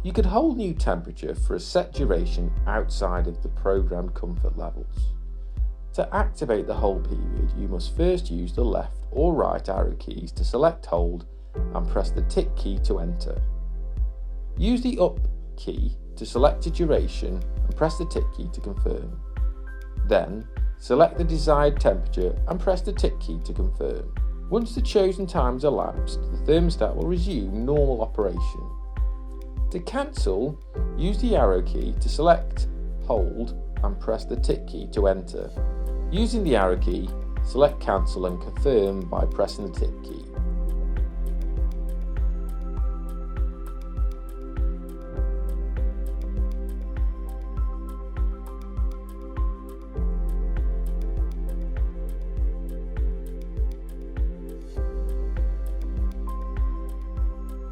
You could hold new temperature for a set duration outside of the programmed comfort levels. To activate the hold period, you must first use the left or right arrow keys to select hold and press the tick key to enter. Use the up key to select a duration and press the tick key to confirm. Then, select the desired temperature and press the tick key to confirm. Once the chosen time has elapsed, the thermostat will resume normal operation. To cancel, use the arrow key to select hold and press the tick key to enter. Using the arrow key, select cancel and confirm by pressing the tick key.